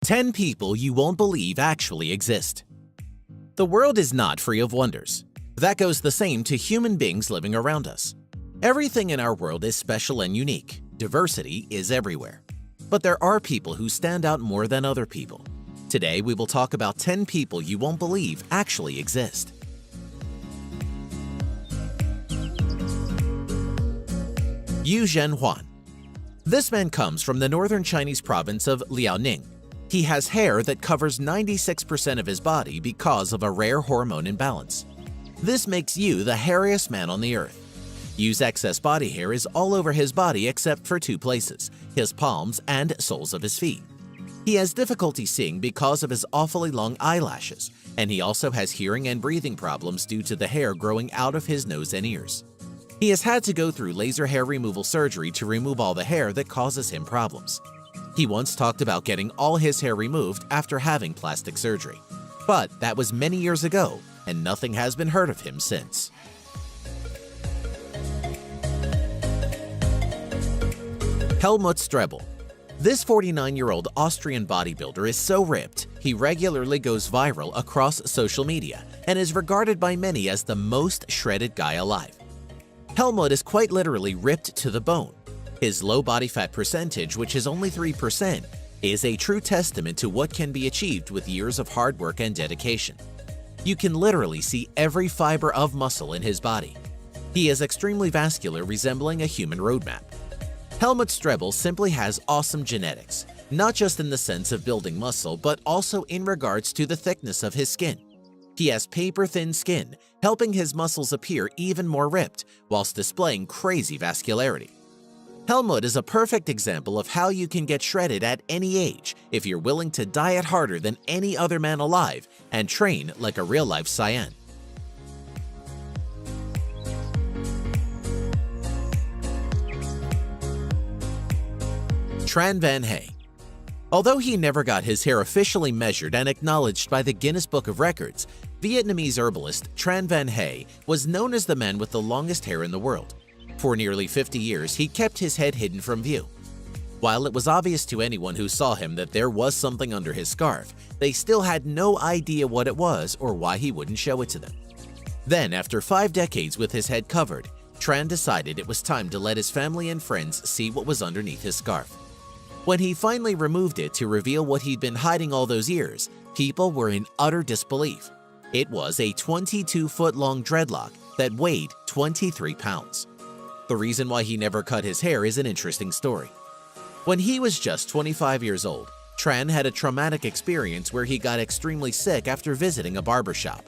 10 people you won't believe actually exist. The world is not free of wonders. That goes the same to human beings living around us. Everything in our world is special and unique. Diversity is everywhere. But there are people who stand out more than other people. Today, we will talk about 10 people you won't believe actually exist. Yu Zhenhuan. This man comes from the northern Chinese province of Liaoning. He has hair that covers 96% of his body because of a rare hormone imbalance. This makes Yu the hairiest man on the earth. Yu's excess body hair is all over his body except for two places, his palms and soles of his feet. He has difficulty seeing because of his awfully long eyelashes, and he also has hearing and breathing problems due to the hair growing out of his nose and ears. He has had to go through laser hair removal surgery to remove all the hair that causes him problems. He once talked about getting all his hair removed after having plastic surgery. But that was many years ago, and nothing has been heard of him since. Helmut Strebel. This 49-year-old Austrian bodybuilder is so ripped, he regularly goes viral across social media and is regarded by many as the most shredded guy alive. Helmut is quite literally ripped to the bone. His low body fat percentage, which is only 3%, is a true testament to what can be achieved with years of hard work and dedication. You can literally see every fiber of muscle in his body. He is extremely vascular, resembling a human roadmap. Helmut Strebel simply has awesome genetics, not just in the sense of building muscle, but also in regards to the thickness of his skin. He has paper-thin skin, helping his muscles appear even more ripped, whilst displaying crazy vascularity. Helmut is a perfect example of how you can get shredded at any age if you're willing to diet harder than any other man alive and train like a real-life Saiyan. Tran Van Hey. Although he never got his hair officially measured and acknowledged by the Guinness Book of Records, Vietnamese herbalist Tran Van Hey was known as the man with the longest hair in the world. For nearly 50 years, he kept his head hidden from view. While it was obvious to anyone who saw him that there was something under his scarf, they still had no idea what it was or why he wouldn't show it to them. Then, after 5 decades with his head covered, Tran decided it was time to let his family and friends see what was underneath his scarf. When he finally removed it to reveal what he'd been hiding all those years, people were in utter disbelief. It was a 22-foot-long dreadlock that weighed 23 pounds. The reason why he never cut his hair is an interesting story. When he was just 25 years old, Tran had a traumatic experience where he got extremely sick after visiting a barbershop.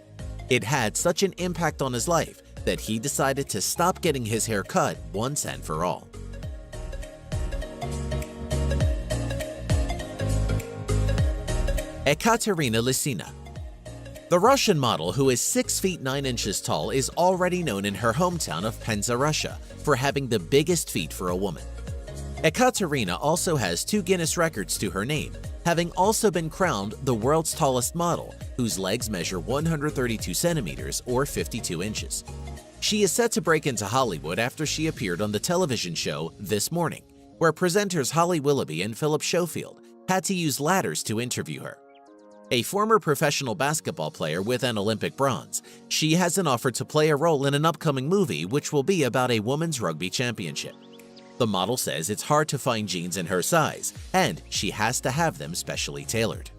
It had such an impact on his life that he decided to stop getting his hair cut once and for all. Ekaterina Lysina. The Russian model, who is 6 feet 9 inches tall, is already known in her hometown of Penza, Russia, for having the biggest feet for a woman. Ekaterina also has 2 Guinness records to her name, having also been crowned the world's tallest model, whose legs measure 132 centimeters or 52 inches. She is set to break into Hollywood after she appeared on the television show This Morning, where presenters Holly Willoughby and Philip Schofield had to use ladders to interview her. A former professional basketball player with an Olympic bronze, she has an offer to play a role in an upcoming movie which will be about a women's rugby championship. The model says it's hard to find jeans in her size, and she has to have them specially tailored.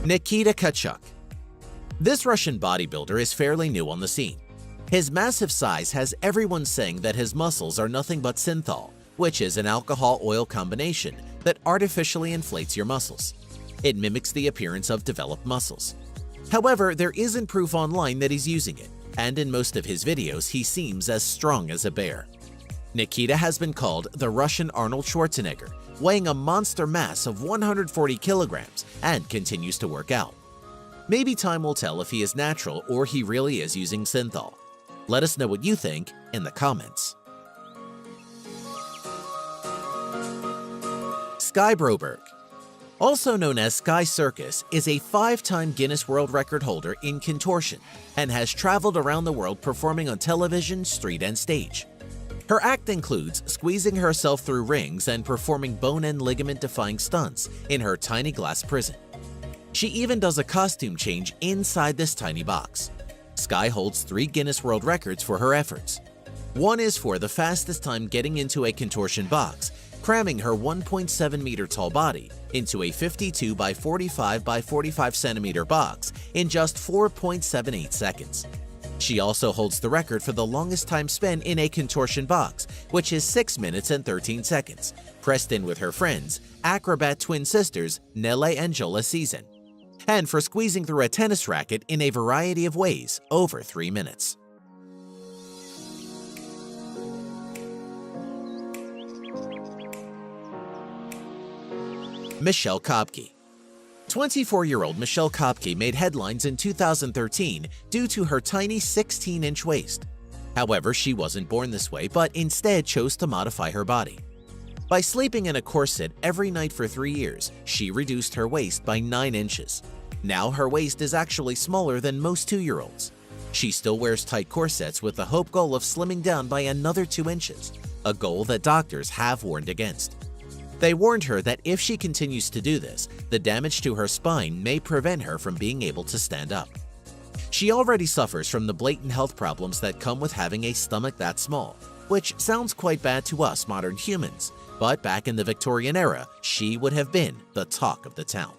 Nikita Kachuk. This Russian bodybuilder is fairly new on the scene. His massive size has everyone saying that his muscles are nothing but synthol, which is an alcohol-oil combination that artificially inflates your muscles. It mimics the appearance of developed muscles. However, there isn't proof online that he's using it, and in most of his videos he seems as strong as a bear. Nikita has been called the Russian Arnold Schwarzenegger, weighing a monster mass of 140 kilograms and continues to work out. Maybe time will tell if he is natural or he really is using synthol. Let us know what you think in the comments. Sky Broberg. Also known as Sky Circus, is a 5-time Guinness World Record holder in contortion and has traveled around the world performing on television, street, and stage. Her act includes squeezing herself through rings and performing bone and ligament-defying stunts in her tiny glass prison. She even does a costume change inside this tiny box. Skye holds 3 Guinness World Records for her efforts. One is for the fastest time getting into a contortion box, cramming her 1.7-meter tall body into a 52 by 45 by 45 centimeter box in just 4.78 seconds. She also holds the record for the longest time spent in a contortion box, which is 6 minutes and 13 seconds, pressed in with her friends, acrobat twin sisters Nelle and Jola Season, and for squeezing through a tennis racket in a variety of ways over 3 minutes. Michelle Kopke. 24-year-old Michelle Kopke made headlines in 2013 due to her tiny 16-inch waist. However, she wasn't born this way, but instead chose to modify her body. By sleeping in a corset every night for 3 years, she reduced her waist by 9 inches. Now her waist is actually smaller than most 2-year-olds. She still wears tight corsets with the hope goal of slimming down by another 2 inches, a goal that doctors have warned against. They warned her that if she continues to do this, the damage to her spine may prevent her from being able to stand up. She already suffers from the blatant health problems that come with having a stomach that small, which sounds quite bad to us modern humans, but back in the Victorian era, she would have been the talk of the town.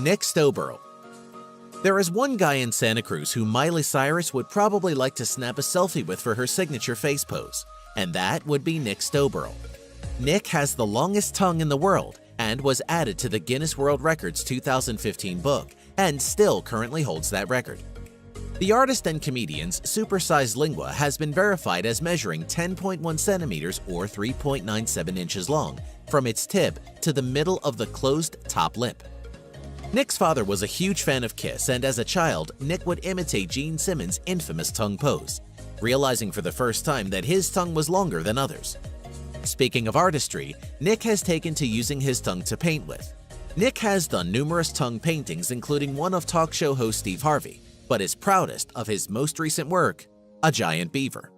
Nick Stowborough. There is one guy in Santa Cruz who Miley Cyrus would probably like to snap a selfie with for her signature face pose, and that would be Nick Stowborough. Nick has the longest tongue in the world and was added to the Guinness World Records 2015 book and still currently holds that record. The artist and comedian's supersized lingua has been verified as measuring 10.1 centimeters or 3.97 inches long from its tip to the middle of the closed top lip. Nick's father was a huge fan of Kiss, and as a child, Nick would imitate Gene Simmons' infamous tongue pose, realizing for the first time that his tongue was longer than others. Speaking of artistry, Nick has taken to using his tongue to paint with. Nick has done numerous tongue paintings, including one of talk show host Steve Harvey, but is proudest of his most recent work, a giant beaver.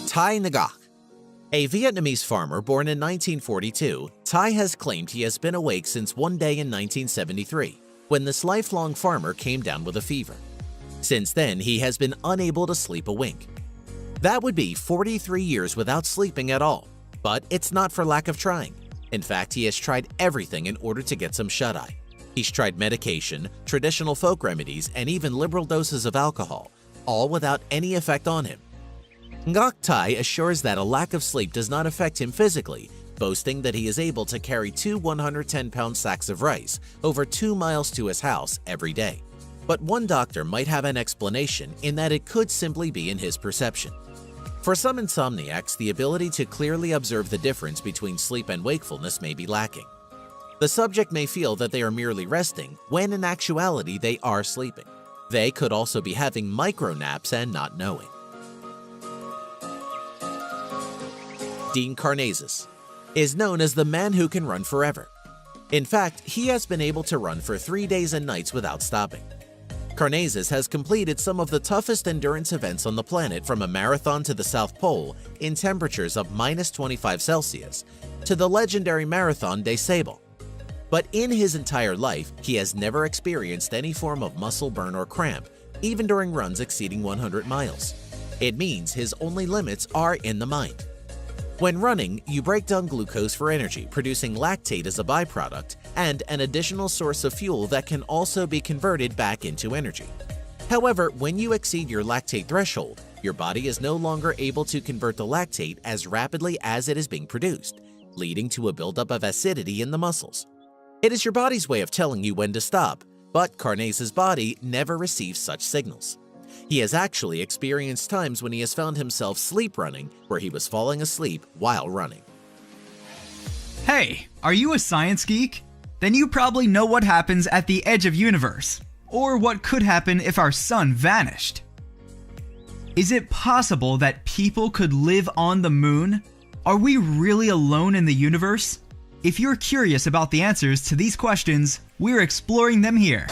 Thai Ngọc. A Vietnamese farmer born in 1942, Thai has claimed he has been awake since one day in 1973, when this lifelong farmer came down with a fever. Since then, he has been unable to sleep a wink. That would be 43 years without sleeping at all, but it's not for lack of trying. In fact, he has tried everything in order to get some shut-eye. He's tried medication, traditional folk remedies, and even liberal doses of alcohol, all without any effect on him. Ngoc Thai assures that a lack of sleep does not affect him physically, boasting that he is able to carry 2 110-pound sacks of rice over 2 miles to his house every day. But one doctor might have an explanation in that it could simply be in his perception. For some insomniacs, the ability to clearly observe the difference between sleep and wakefulness may be lacking. The subject may feel that they are merely resting, when in actuality they are sleeping. They could also be having micro-naps and not knowing. Dean Karnazes is known as the man who can run forever. In fact, he has been able to run for 3 days and nights without stopping. Karnazes has completed some of the toughest endurance events on the planet, from a marathon to the South Pole in temperatures of -25 Celsius to the legendary Marathon des Sables. But in his entire life, he has never experienced any form of muscle burn or cramp, even during runs exceeding 100 miles. It means his only limits are in the mind. When running, you break down glucose for energy, producing lactate as a byproduct and an additional source of fuel that can also be converted back into energy. However, when you exceed your lactate threshold, your body is no longer able to convert the lactate as rapidly as it is being produced, leading to a buildup of acidity in the muscles. It is your body's way of telling you when to stop, but Karnazes' body never receives such signals. He has actually experienced times when he has found himself sleep running, where he was falling asleep while running. Hey, are you a science geek? Then you probably know what happens at the edge of universe, or what could happen if our sun vanished. Is it possible that people could live on the moon? Are we really alone in the universe? If you're curious about the answers to these questions, we're exploring them here.